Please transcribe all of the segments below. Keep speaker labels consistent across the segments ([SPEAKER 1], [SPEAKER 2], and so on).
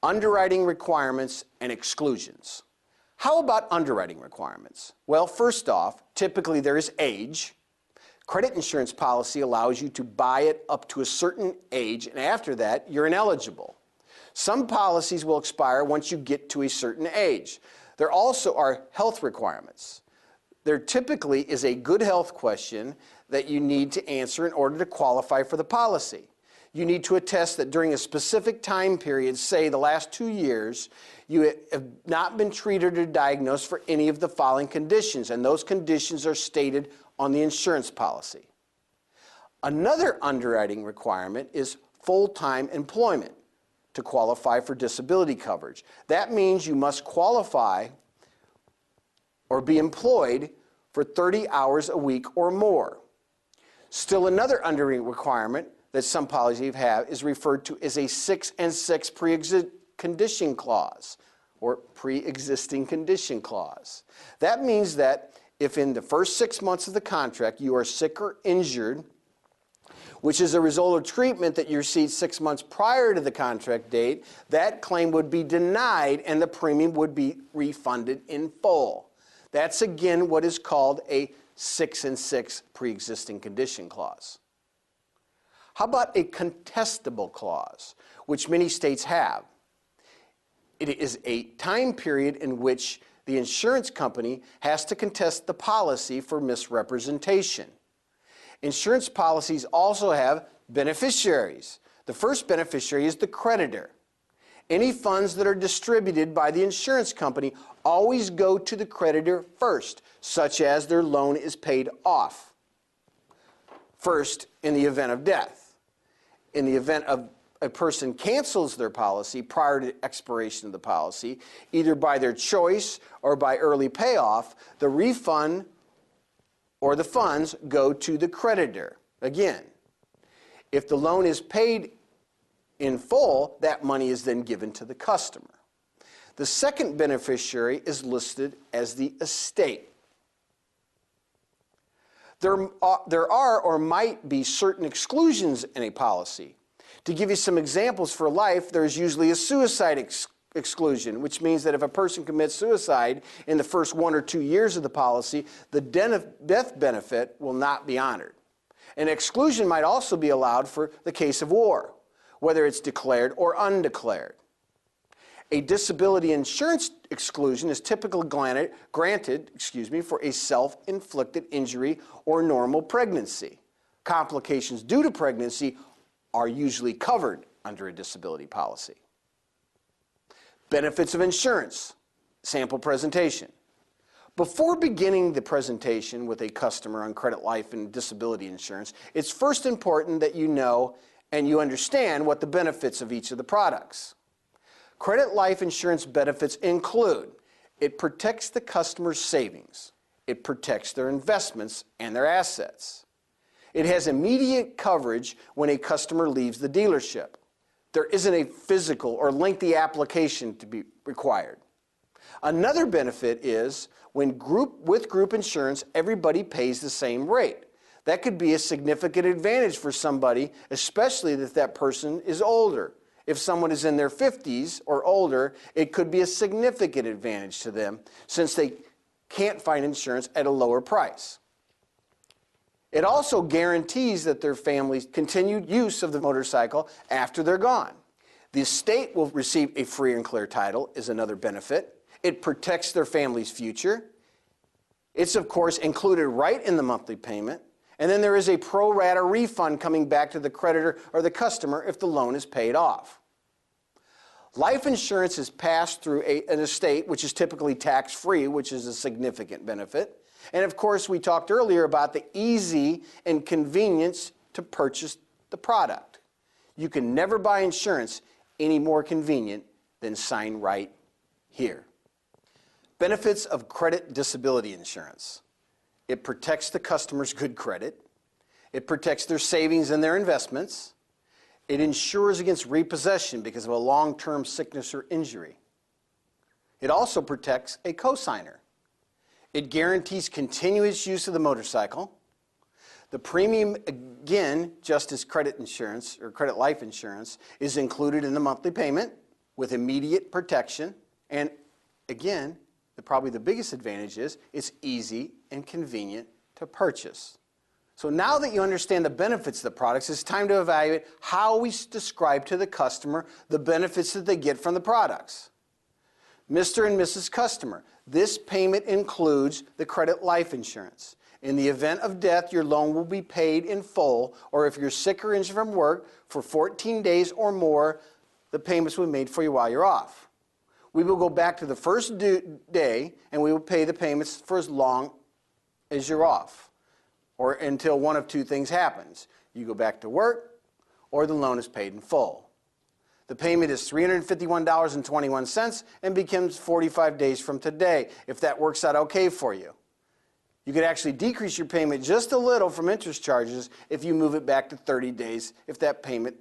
[SPEAKER 1] underwriting requirements and exclusions. How about underwriting requirements? Well, first off, typically there is age. Credit insurance policy allows you to buy it up to a certain age, and after that, you're ineligible. Some policies will expire once you get to a certain age. There also are health requirements. There typically is a good health question that you need to answer in order to qualify for the policy. You need to attest that during a specific time period, say the last 2 years, you have not been treated or diagnosed for any of the following conditions, and those conditions are stated on the insurance policy. Another underwriting requirement is full-time employment to qualify for disability coverage. That means you must qualify or be employed for 30 hours a week or more. Still another underwriting requirement that some policies have is referred to as a 6 and 6 pre-existing condition clause or pre-existing condition clause. That means that if in the first 6 months of the contract you are sick or injured, which is a result of treatment that you received 6 months prior to the contract date, that claim would be denied and the premium would be refunded in full. That's again what is called a 6 and 6 pre-existing condition clause. How about a contestable clause, which many states have? It is a time period in which the insurance company has to contest the policy for misrepresentation. Insurance policies also have beneficiaries. The first beneficiary is the creditor. Any funds that are distributed by the insurance company always go to the creditor first, such as their loan is paid off. First, in the event of death. In the event of a person cancels their policy prior to expiration of the policy, either by their choice or by early payoff, the refund or the funds go to the creditor. Again, if the loan is paid in full, that money is then given to the customer. The second beneficiary is listed as the estate. There are or might be certain exclusions in a policy. To give you some examples for life, there's usually a suicide exclusion, which means that if a person commits suicide in the first 1 or 2 years of the policy, the death benefit will not be honored. An exclusion might also be allowed for the case of war, whether it's declared or undeclared. A disability insurance exclusion is typically granted for a self-inflicted injury or normal pregnancy. Complications due to pregnancy are usually covered under a disability policy. Benefits of insurance, sample presentation. Before beginning the presentation with a customer on credit, life, and disability insurance, it's first important that you know and you understand what the benefits of each of the products. Credit life insurance benefits include: it protects the customer's savings, it protects their investments and their assets. It has immediate coverage when a customer leaves the dealership. There isn't a physical or lengthy application to be required. Another benefit is with group insurance, everybody pays the same rate. That could be a significant advantage for somebody, especially if that person is older. If someone is in their 50s or older, it could be a significant advantage to them since they can't find insurance at a lower price. It also guarantees that their family's continued use of the motorcycle after they're gone. The estate will receive a free and clear title is another benefit. It protects their family's future. It's, of course, included right in the monthly payment. And then there is a pro rata refund coming back to the creditor or the customer if the loan is paid off. Life insurance is passed through an estate, which is typically tax-free, which is a significant benefit. And of course, we talked earlier about the easy and convenience to purchase the product. You can never buy insurance any more convenient than sign right here. Benefits of credit disability insurance. It protects the customer's good credit. It protects their savings and their investments. It insures against repossession because of a long-term sickness or injury. It also protects a cosigner. It guarantees continuous use of the motorcycle. The premium, again, just as credit insurance or credit life insurance, is included in the monthly payment. with immediate protection, and again, probably the biggest advantage is it's easy and convenient to purchase. So now that you understand the benefits of the products, it's time to evaluate how we describe to the customer the benefits that they get from the products. Mr. and Mrs. Customer, this payment includes the credit life insurance. In the event of death, your loan will be paid in full, or if you're sick or injured from work for 14 days or more, the payments will be made for you while you're off. We will go back to the first due day, and we will pay the payments for as long as you're off, or until one of two things happens. You go back to work, or the loan is paid in full. The payment is $351.21 and becomes 45 days from today, if that works out okay for you. You could actually decrease your payment just a little from interest charges if you move it back to 30 days, if that payment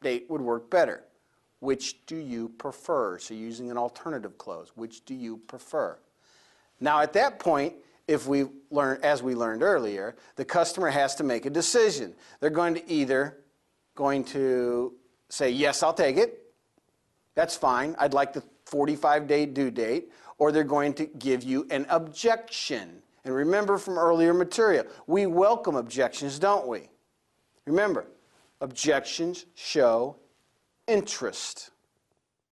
[SPEAKER 1] date would work better. Which do you prefer? So using an alternative clause, which do you prefer? Now at that point, as we learned earlier, the customer has to make a decision. They're going to either say, yes, I'll take it. That's fine. I'd like the 45-day due date. Or they're going to give you an objection. And remember from earlier material, we welcome objections, don't we? Remember, objections show interest.